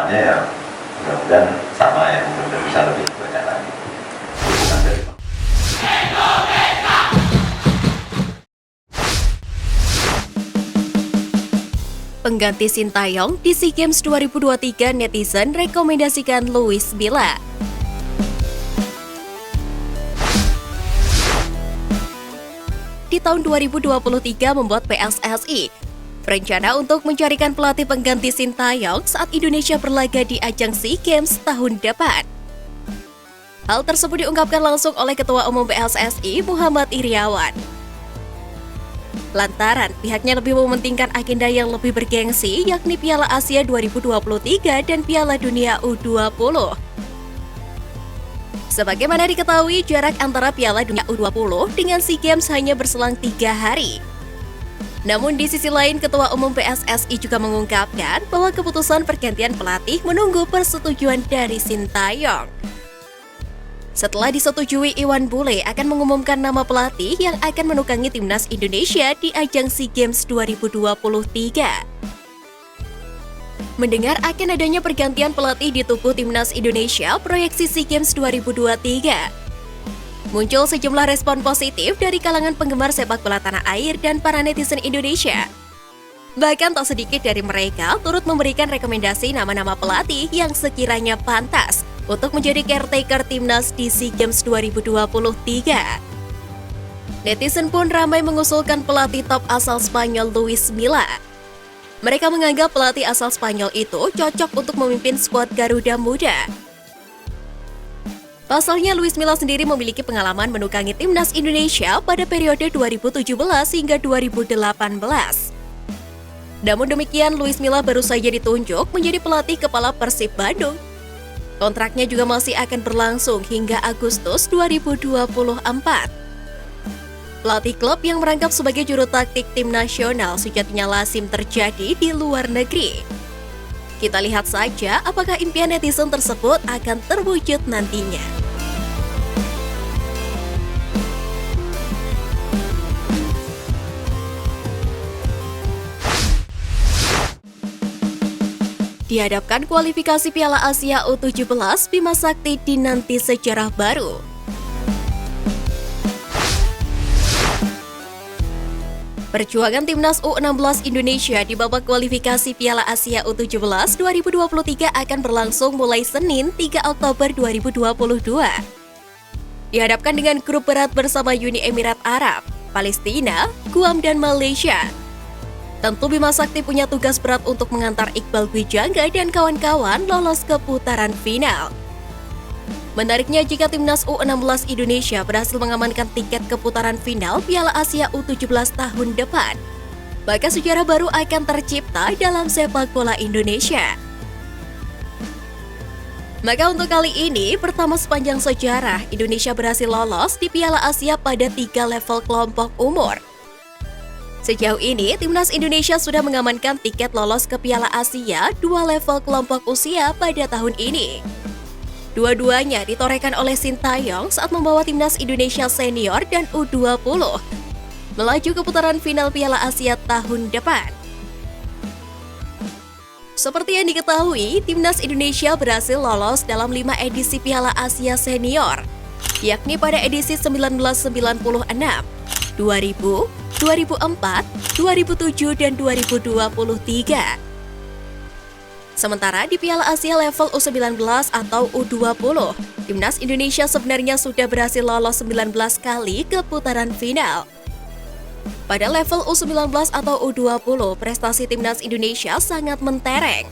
kedepannya ya mudah-mudahan sama ya, mudah-mudahan bisa lebih banyak lagi. Pengganti Sintayong di SEA Games 2023, netizen rekomendasikan Luis Milla. Di tahun 2023 membuat PSSI berencana untuk mencarikan pelatih pengganti Sintayong saat Indonesia berlaga di ajang SEA Games tahun depan. Hal tersebut diungkapkan langsung oleh Ketua Umum PSSI Muhammad Iryawan. Lantaran pihaknya lebih mementingkan agenda yang lebih bergengsi, yakni Piala Asia 2023 dan Piala Dunia U20. Sebagaimana diketahui, jarak antara Piala Dunia U20 dengan SEA Games hanya berselang 3 hari. Namun di sisi lain, Ketua Umum PSSI juga mengungkapkan bahwa keputusan pergantian pelatih menunggu persetujuan dari Sintayong. Setelah disetujui, Iwan Bule akan mengumumkan nama pelatih yang akan menukangi timnas Indonesia di ajang SEA Games 2023. Mendengar akan adanya pergantian pelatih di tubuh timnas Indonesia proyeksi SEA Games 2023, muncul sejumlah respon positif dari kalangan penggemar sepak bola tanah air dan para netizen Indonesia. Bahkan tak sedikit dari mereka turut memberikan rekomendasi nama-nama pelatih yang sekiranya pantas untuk menjadi caretaker timnas di SEA Games 2023. Netizen pun ramai mengusulkan pelatih top asal Spanyol Luis Milla. Mereka menganggap pelatih asal Spanyol itu cocok untuk memimpin skuad Garuda Muda. Pasalnya, Luis Milla sendiri memiliki pengalaman menukangi timnas Indonesia pada periode 2017 hingga 2018. Namun demikian, Luis Milla baru saja ditunjuk menjadi pelatih kepala Persib Bandung. Kontraknya juga masih akan berlangsung hingga Agustus 2024. Pelatih klub yang merangkap sebagai juru taktik tim nasional sejatinya lazim terjadi di luar negeri. Kita lihat saja apakah impian netizen tersebut akan terwujud nantinya. Dihadapkan kualifikasi Piala Asia U17, Bima Sakti dinanti sejarah baru. Perjuangan timnas U16 Indonesia di babak kualifikasi Piala Asia U17 2023 akan berlangsung mulai Senin 3 Oktober 2022. Dihadapkan dengan grup berat bersama Uni Emirat Arab, Palestina, Guam, dan Malaysia. Tentu Bima Sakti punya tugas berat untuk mengantar Iqbal Gwijangga dan kawan-kawan lolos ke putaran final. Menariknya, jika timnas U16 Indonesia berhasil mengamankan tiket ke putaran final Piala Asia U17 tahun depan, maka sejarah baru akan tercipta dalam sepak bola Indonesia. Maka untuk kali ini, pertama sepanjang sejarah, Indonesia berhasil lolos di Piala Asia pada 3 level kelompok umur. Sejauh ini, timnas Indonesia sudah mengamankan tiket lolos ke Piala Asia 2 level kelompok usia pada tahun ini. Dua-duanya ditorehkan oleh Sintayong saat membawa timnas Indonesia senior dan U20 melaju ke putaran final Piala Asia tahun depan. Seperti yang diketahui, timnas Indonesia berhasil lolos dalam 5 edisi Piala Asia senior, yakni pada edisi 1996, 2000, 2004, 2007, dan 2023. Sementara di Piala Asia level U19 atau U20, timnas Indonesia sebenarnya sudah berhasil lolos 19 kali ke putaran final. Pada level U19 atau U20, prestasi timnas Indonesia sangat mentereng.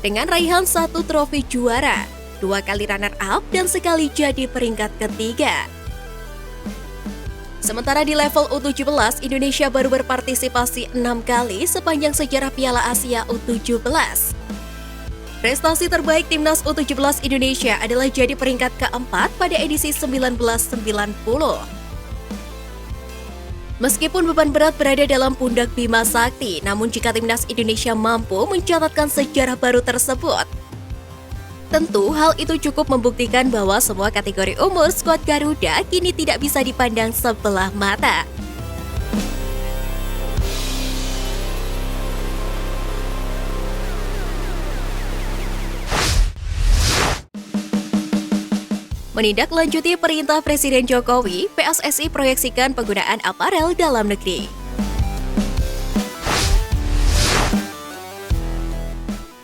Dengan raihan 1 trofi juara, 2 kali runner-up, dan sekali jadi peringkat ketiga. Sementara di level U17, Indonesia baru berpartisipasi 6 kali sepanjang sejarah Piala Asia U17. Prestasi terbaik timnas U17 Indonesia adalah jadi peringkat keempat pada edisi 1990. Meskipun beban berat berada dalam pundak Bima Sakti, namun jika timnas Indonesia mampu mencatatkan sejarah baru tersebut, tentu hal itu cukup membuktikan bahwa semua kategori umur skuad Garuda kini tidak bisa dipandang sebelah mata. Menindaklanjuti perintah Presiden Jokowi, PSSI proyeksikan penggunaan aparel dalam negeri.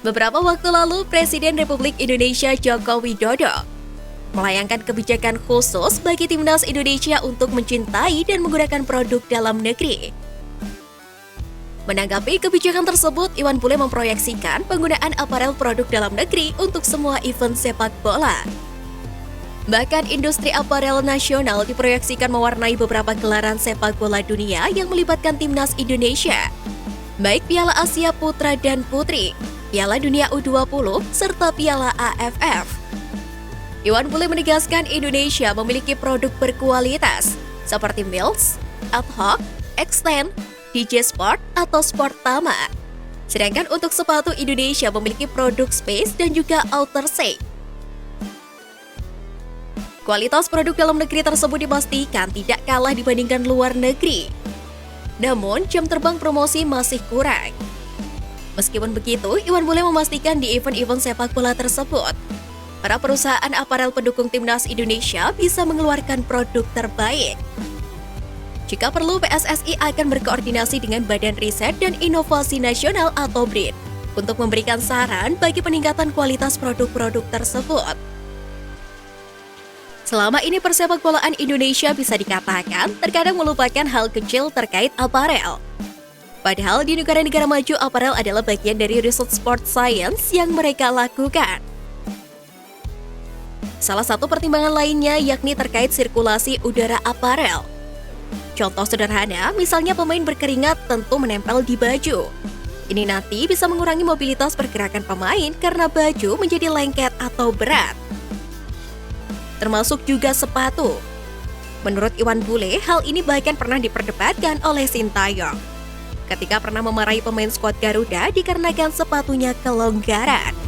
Beberapa waktu lalu, Presiden Republik Indonesia Joko Widodo melayangkan kebijakan khusus bagi Timnas Indonesia untuk mencintai dan menggunakan produk dalam negeri. Menanggapi kebijakan tersebut, Iwan Bule memproyeksikan penggunaan aparel produk dalam negeri untuk semua event sepak bola. Bahkan industri aparel nasional diproyeksikan mewarnai beberapa gelaran sepak bola dunia yang melibatkan Timnas Indonesia, baik Piala Asia Putra dan Putri, Piala Dunia U20, serta Piala AFF. Iwan Bule menegaskan Indonesia memiliki produk berkualitas seperti Mills, Ad Hoc, Extend, DJ Sport, atau Sport Tama. Sedangkan untuk sepatu, Indonesia memiliki produk Space dan juga Outer Say. Kualitas produk dalam negeri tersebut dipastikan tidak kalah dibandingkan luar negeri. Namun, jam terbang promosi masih kurang. Meskipun begitu, Iwan Bule memastikan di event-event sepak bola tersebut, para perusahaan aparel pendukung Timnas Indonesia bisa mengeluarkan produk terbaik. Jika perlu, PSSI akan berkoordinasi dengan Badan Riset dan Inovasi Nasional atau BRIN untuk memberikan saran bagi peningkatan kualitas produk-produk tersebut. Selama ini persepak bolaan Indonesia bisa dikatakan terkadang melupakan hal kecil terkait aparel. Padahal di negara-negara maju, aparel adalah bagian dari riset sport science yang mereka lakukan. Salah satu pertimbangan lainnya yakni terkait sirkulasi udara aparel. Contoh sederhana, misalnya pemain berkeringat tentu menempel di baju. Ini nanti bisa mengurangi mobilitas pergerakan pemain karena baju menjadi lengket atau berat. Termasuk juga sepatu. Menurut Iwan Bule, hal ini bahkan pernah diperdebatkan oleh Sintayong ketika pernah memarahi pemain skuad Garuda dikarenakan sepatunya kelonggaran.